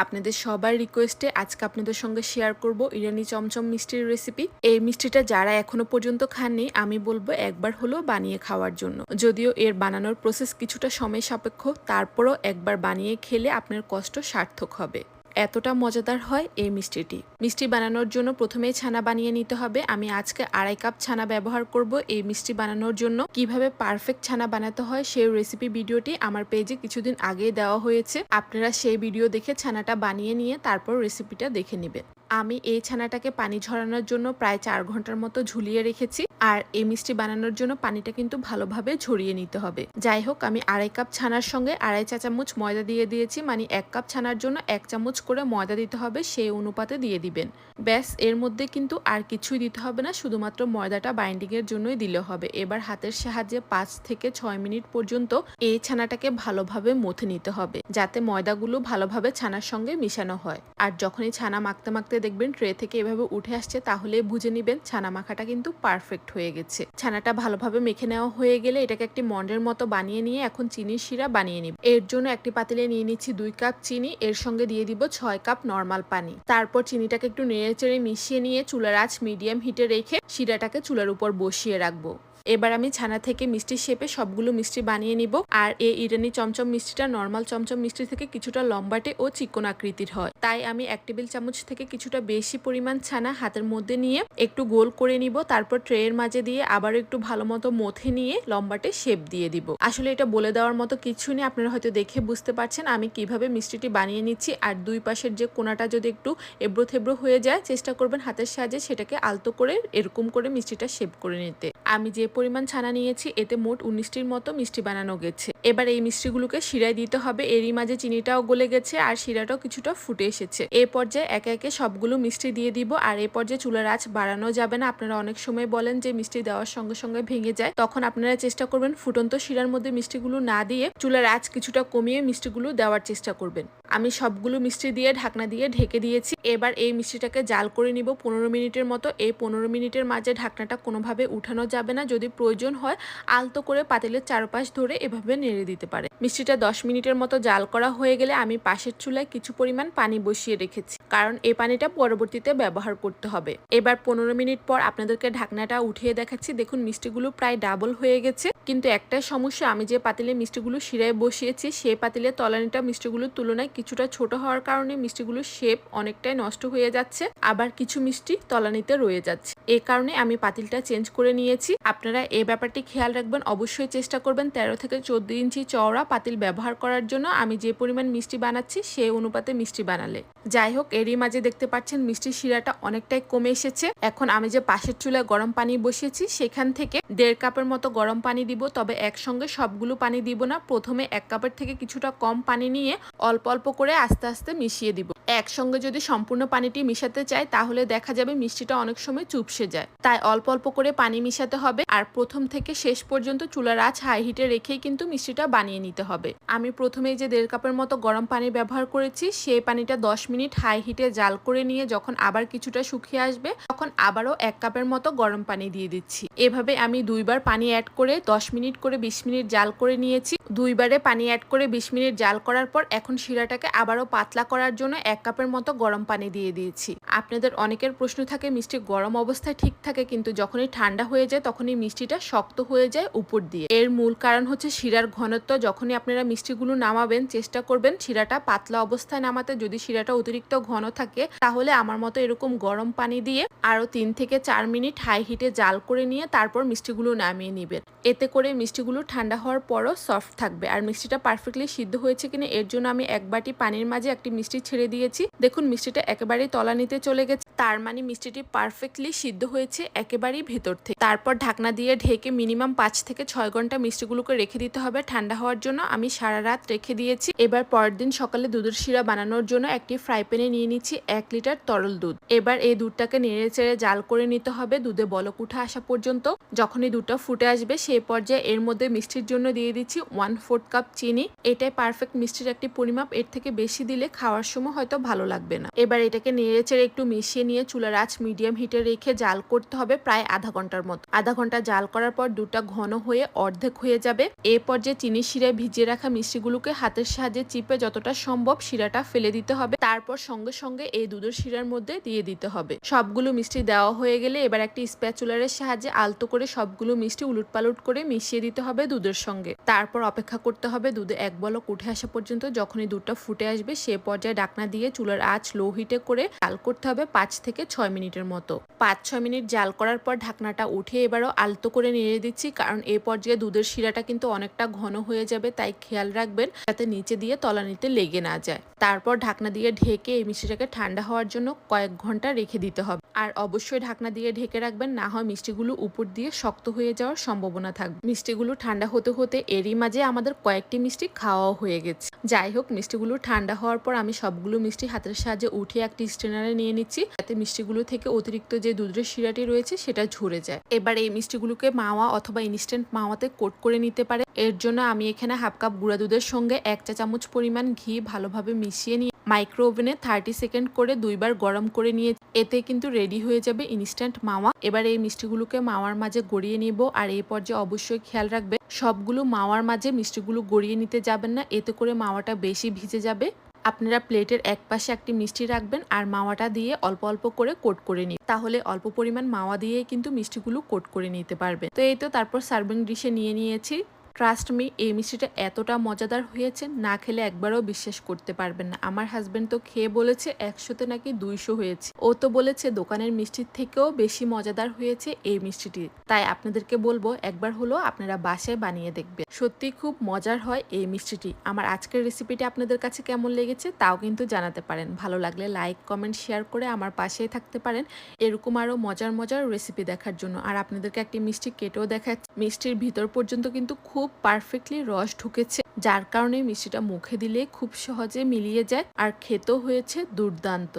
আপনাদের সবার রিকোয়েস্টে আজকে আপনাদের সঙ্গে শেয়ার করব ইরানি চমচম মিষ্টির রেসিপি। এই মিষ্টিটা যারা এখনো পর্যন্ত খাননি আমি বলবো একবার হলেও বানিয়ে খাওয়ার জন্য। যদিও এর বানানোর প্রসেস কিছুটা সময় সাপেক্ষ, তারপরও একবার বানিয়ে খেলে আপনার কষ্ট সার্থক হবে। এতটা মজাদার হয় এই মিষ্টিটি। মিষ্টি বানানোর জন্য প্রথমেই ছানা বানিয়ে নিতে হবে। আমি আজকে 2.5 কাপ ছানা ব্যবহার করব এই মিষ্টি বানানোর জন্য। কিভাবে পারফেক্ট ছানা বানাতে হয় সেই রেসিপি ভিডিওটি আমার পেজে কিছুদিন আগেই দেওয়া হয়েছে। আপনারা সেই ভিডিও দেখে ছানাটা বানিয়ে নিয়ে তারপর রেসিপিটা দেখে নেবেন। আমি এই ছানাটাকে পানি ঝরানোর জন্য প্রায় 4 ঘন্টার মতো ঝুলিয়ে রেখেছি। আর এই মিষ্টি বানানোর জন্য পানিটা কিন্তু ভালোভাবে ঝরিয়ে নিতে হবে। যাই হোক, আমি 2.5 কাপ ছানার সঙ্গে 2.5 চা চামচ ময়দা দিয়ে দিয়েছি। মানে 1 কাপ ছানার জন্য 1 চামচ করে ময়দা দিতে হবে, সেই অনুপাতে দিয়ে দিবেন। ব্যাস, এর মধ্যে কিন্তু আর কিছুই দিতে হবে না, শুধুমাত্র ময়দাটা বাইন্ডিং এর জন্যই দিলে হবে। এবার হাতের সাহায্যে 5 থেকে 6 মিনিট পর্যন্ত এই ছানাটাকে ভালোভাবে মথে নিতে হবে, যাতে ময়দাগুলো ভালোভাবে ছানার সঙ্গে মিশানো হয়। আর যখনই ছানা মাখতে মাখতে দেখবেন ট্রে থেকে এভাবে উঠে আসছে, তাহলে বুঝে নিবেন ছানা মাখাটা কিন্তু পারফেক্ট হয়ে গেছে। ছানাটা ভালোভাবে মেখে নেওয়া হয়ে গেলে এটাকে একটি মন্ডের মতো বানিয়ে নিয়ে এখন চিনির শিরা বানিয়ে নিব। এর জন্য একটি পাতিলে নিয়ে নিচ্ছি 2 কাপ চিনি, এর সঙ্গে দিয়ে দিব 6 কাপ নরমাল পানি। তারপর চিনিটাকে একটু নেড়েচেড়ে মিশিয়ে নিয়ে চুলার আঁচ মিডিয়াম হিটে রেখে শিরাটাকে চুলার উপর বসিয়ে রাখবো। এবার আমি ছানা থেকে মিষ্টির শেপে সবগুলো মিষ্টি বানিয়ে নিব। আর এই ইরানি চমচম মিষ্টিটা নর্মাল চমচম মিষ্টি থেকে কিছুটা লম্বাটে ও চিকন আকৃতির হয়, তাই আমি 1 টেবিল চামচ থেকে কিছুটা বেশি পরিমাণ ছানা হাতের মধ্যে নিয়ে একটু গোল করে নিব। তারপর ট্রেয়ের মাঝে দিয়ে আবার একটু ভালো মতো মথে নিয়ে লম্বাটে শেপ দিয়ে দিব। আসলে এটা বলে দেওয়ার মতো কিছু নেই, আপনারা হয়তো দেখে বুঝতে পারছেন আমি কিভাবে মিষ্টিটি বানিয়ে নিচ্ছি। আর দুই পাশের যে কোনাটা যদি একটু এবড়ো থেবড়ো হয়ে যায়, চেষ্টা করবেন হাতের সাহায্যে সেটাকে আলতো করে এরকম করে মিষ্টিটা শেপ করে নিতে। আমি যে পরিমাণ ছানা নিয়েছি এতে মোট 19টির মতো মিষ্টি বানানো গেছে। এবার এই মিষ্টিগুলোকে শিরায় দিতে হবে। এরই মাঝে চিনিটাও গলে গেছে আর শিরাটাও কিছুটা ফুটে এসেছে। এই পর্যায়ে একে একে সবগুলো মিষ্টি দিয়ে দিব। আর এই পর্যায়ে চুলার আঁচ বাড়ানো যাবে না। আপনারা অনেক সময় বলেন যে মিষ্টি দেওয়ার সঙ্গে সঙ্গে ভেঙে যায়, তখন আপনারা চেষ্টা করবেন ফুটন্ত শিরার মধ্যে মিষ্টিগুলো না দিয়ে চুলার আঁচ কিছুটা কমিয়ে মিষ্টিগুলো দেওয়ার চেষ্টা করবেন। আমি সবগুলো মিষ্টি দিয়ে ঢাকনা দিয়ে ঢেকে দিয়েছি। এবার এই মিষ্টিটাকে জাল করে নিব 15 মিনিটের মতো। এই 15 মিনিটের মাঝে ঢাকনাটা কোনোভাবে উঠানো যাবে না। যদি প্রয়োজন হয় আলতো করে পাতিলের চারপাশ ধরে এভাবে নেড়ে দিতে পারে। মিষ্টিটা 10 মিনিটের মতো জাল করা হয়ে গেলে আমি পাশের চুলায় কিছু পরিমাণ পানি বসিয়ে রেখেছি, কারণ এই পানিটা পরবর্তীতে ব্যবহার করতে হবে। এবার 15 মিনিট পর আপনাদেরকে ঢাকনাটা উঠিয়ে দেখাচ্ছি। দেখুন মিষ্টিগুলো প্রায় ডাবল হয়ে গেছে, কিন্তু একটাই সমস্যা, আমি যে পাতিলে মিষ্টিগুলো শিরায় বসিয়েছি সেই পাতিলের তলানিটা মিষ্টিগুলোর তুলনায় কিছুটা ছোট হওয়ার কারণে মিষ্টিগুলোর শেপ অনেকটাই নষ্ট হয়ে যাচ্ছে, আবার কিছু মিষ্টি তলানিতে রয়ে যাচ্ছে। এই কারণে আমি পাতিলটা চেঞ্জ করে নিয়েছি। আপনারা এই ব্যাপারটি খেয়াল রাখবেন, অবশ্যই চেষ্টা করবেন 13 থেকে 14 ইঞ্চি চওড়া পাতিল ব্যবহার করার জন্য। আমি যে পরিমাণ মিষ্টি বানাচ্ছি সেই অনুপাতে মিষ্টি বানালে। যাই হোক, এরই মাঝে দেখতে পাচ্ছেন মিষ্টির শিরাটা অনেকটাই কমে এসেছে। এখন আমি যে পাশের চুলায় গরম পানি বসিয়েছি সেখান থেকে 1.5 কাপের মতো গরম পানি দিব, তবে একসঙ্গে সবগুলো পানি দিব না। প্রথমে 1 কাপের থেকে কিছুটা কম পানি নিয়ে অল্প অল্প করে আস্তে আস্তে মিশিয়ে দিব। একসঙ্গে যদি সম্পূর্ণ পানিটি মিশাতে চাই তাহলে দেখা যাবে মিষ্টিটা অনেক সময় চুপসে যায়, তাই অল্প অল্প করে পানি মিশাতে হবে। আর প্রথম থেকে শেষ পর্যন্ত চুলার আঁচ হাই হিটে রেখেই কিন্তু মিষ্টিটা বানিয়ে নিতে হবে। আমি প্রথমেই যে 1.5 কাপের মতো গরম পানি ব্যবহার করেছি সেই পানিটা 10 মিনিট হাই হিটে জাল করে নিয়ে যখন আবার কিছুটা শুকিয়ে আসবে তখন আবারও 1 কাপের মতো গরম পানি দিয়ে দিচ্ছি। এভাবে আমি দুইবার পানি অ্যাড করে 10 মিনিট করে 20 মিনিট জাল করে নিয়েছি। দুইবারে পানি অ্যাড করে 20 মিনিট জাল করার পর এখন শিরাটাকে আবারও পাতলা করার জন্য 1 কাপের মতো গরম পানি দিয়ে দিয়েছি। আপনাদের অনেকের প্রশ্ন থাকে মিষ্টি গরম অবস্থায় ঠিক থাকে, কিন্তু যখনই ঠান্ডা হয়ে যায় তখনই মিষ্টিটা শক্ত হয়ে যায় উপর দিয়ে। এর মূল কারণ হচ্ছে শিরার ঘনত্ব। যখনই আপনারা মিষ্টিগুলো নামাবেন চেষ্টা করবেন শিরাটা পাতলা অবস্থায় নামাতে। যদি শিরাটা অতিরিক্ত ঘন থাকে তাহলে আমার মতো এরকম গরম পানি দিয়ে আরো 3 থেকে 4 মিনিট হাই হিটে জাল করে নিয়ে তারপর মিষ্টিগুলো নামিয়ে নেবেন। এতে করে মিষ্টিগুলো ঠান্ডা হওয়ার পরও সফট থাকবে। আর মিষ্টিটা পারফেক্টলি সিদ্ধ হয়েছে কিনা এর জন্য আমি 1 বাটি পানির মাঝে একটি মিষ্টি ছেড়ে দিয়েছি। দেখুন মিষ্টিটা একেবারেই তলানিতে চলে গেছে, তার মানে মিষ্টিটি পারফেক্টলি সিদ্ধ হয়েছে একেবারেই ভেতর থেকে। তারপর ঢাকনা দিয়ে ঢেকে মিনিমাম 5 থেকে 6 ঘন্টা মিষ্টিগুলোকে রেখে দিতে হবে ঠান্ডা হওয়ার জন্য। আমি সারা রাত রেখে দিয়েছি। এবার পরের দিন সকালে দুধের শিরা বানানোর জন্য একটি ফ্রাই প্যানে নিয়ে নিচ্ছি 1 লিটার তরল দুধ। এবার এই দুধটাকে নেড়ে চেড়ে জাল করে নিতে হবে দুধে বলক উঠে আসা পর্যন্ত। যখনই দুধটা ফুটে আসবে সেই পর্যায়ে এর মধ্যে মিষ্টির জন্য দিয়ে দিচ্ছি 1/4 কাপ চিনি। এটাই পারফেক্ট মিষ্টির একটি পরিমাপ, এর থেকে বেশি দিলে খাওয়ার সময় হয়তো ভালো লাগবে না। এবার এটাকে নেড়ে চেড়ে একটু মিশিয়ে নিয়ে চুলার আঁচ মিডিয়াম হিটে রেখে জাল করতে হবে প্রায় আধা ঘন্টার মতো। আধা ঘন্টা জাল করার পর দুধটা ঘন হয়ে অর্ধেক হয়ে যাবে। এই পর্যায়ে চিনির শিরায় ভিজিয়ে রাখা মিষ্টিগুলোকে হাতের সাহায্যে চিপে যতটা সম্ভব শিরাটা ফেলে দিতে হবে। তারপর সঙ্গে সঙ্গে এই দুধের শিরার মধ্যে দিয়ে দিতে হবে। সবগুলো মিষ্টি দেওয়া হয়ে গেলে এবার একটি স্প্যাচুলারের সাহায্যে আলতো করে সবগুলো মিষ্টি উলটপালট করে মিশিয়ে দিতে হবে দুধের সঙ্গে। তারপর অপেক্ষা করতে হবে দুধে এক বলক উঠে আসা পর্যন্ত। যখনই দুধটা ফুটে আসবে সে পর্যায়ে ঢাকনা দিয়ে চুলার আঁচ লো হিটে করে জাল করতে হবে 5 থেকে 6 মিনিটের মতো। 5-6 মিনিট জাল করার পর ঢাকনাটা উঠে এবারও আলতো করে নেড়ে দিচ্ছি, কারণ এই পর্যায়ে দুধের শিরাটা কিন্তু অনেকটা ঘন হয়ে যাবে, তাই খেয়াল রাখবেন যাতে নিচে দিয়ে তলানিতে লেগে না যায়। তারপর ঢাকনা দিয়ে ঢেকে এই মিষ্টিটাকে ঠান্ডা হওয়ার জন্য কয়েক ঘন্টা রেখে দিতে হবে। আর অবশ্যই ঢাকনা দিয়ে ঢেকে রাখবেন, না হয় মিষ্টিগুলো উপর দিয়ে শক্ত হয়ে যাওয়ার সম্ভাবনা থাকবে। মিষ্টিগুলো ঠান্ডা হতে হতে এরই মাঝে আমাদের কয়েকটি মিষ্টি খাওয়াও হয়ে গেছে। যাই হোক, মিষ্টিগুলো ঠান্ডা হওয়ার পর আমি সবগুলো মিষ্টি হাতের সাহায্যে উঠিয়ে একটি স্ট্রেনারে নিয়ে নিচ্ছি, যাতে মিষ্টিগুলো থেকে অতিরিক্ত যে দুধের শিরাটি রয়েছে সেটা ঝরে যায়। এবার এই মিষ্টিগুলোকে মাওয়া অথবা ইনস্ট্যান্ট মাওয়াতে কোট করে নিতে পারে। এর জন্য আমি এখানে হাফ কাপ গুঁড়া দুধের সঙ্গে 1 চা চামচ পরিমাণ ঘি ভালোভাবে মিশিয়ে নিয়ে মাইক্রো ওভেনে 30 সেকেন্ড করে 2 বার গরম করে নিয়ে এতে কিন্তু রেডি হয়ে যাবে ইনস্ট্যান্ট মাওয়া। এবার এই মিষ্টিগুলোকে মাওয়ার মাঝে গড়িয়ে নিব। আর এই পর্যায়ে অবশ্যই খেয়াল রাখবে সবগুলো মাওয়ার মাঝে মিষ্টিগুলো গড়িয়ে নিতে যাবেন না, এতে করে মাওয়াটা বেশি ভিজে যাবে। আপনারা প্লেটের এক পাশে একটি মিষ্টি রাখবেন আর মাওয়াটা দিয়ে অল্প অল্প করে কোট করে নিন, তাহলে অল্প পরিমাণ মাওয়া দিয়ে কিন্তু মিষ্টিগুলো কোট করে নিতে পারবেন। তো এই তো তারপর সার্ভিং ডিশে নিয়ে নিয়েছি। ট্রাস্ট মি, এই মিষ্টিটা এতটা মজাদার হয়েছে, না খেলে একবারও বিশ্বাস করতে পারবেন না। আমার হাজবেন্ড তো খেয়ে বলেছে 100-তে নাকি 200 হয়েছে। ও তো বলেছে দোকানের মিষ্টির থেকেও বেশি মজাদার হয়েছে এই মিষ্টিটি। তাই আপনাদেরকে বলবো একবার হলো আপনারা বাসায় বানিয়ে দেখবেন, সত্যি খুব মজার হয় এই মিষ্টিটি। আমার আজকের রেসিপিটি আপনাদের কাছে কেমন লেগেছে তাও কিন্তু জানাতে পারেন। ভালো লাগলে লাইক কমেন্ট শেয়ার করে আমার পাশেই থাকতে পারেন এরকম আরো মজার মজার রেসিপি দেখার জন্য। আর আপনাদেরকে একটি মিষ্টি কেটেও দেখাচ্ছি। মিষ্টির ভিতর পর্যন্ত কিন্তু খুব পারফেক্টলি রস ঢুকেছে, যার কারণে মিষ্টিটা মুখে দিলে খুব সহজে মিলিয়ে যায় আর খেতেও হয়েছে দুর্দান্ত।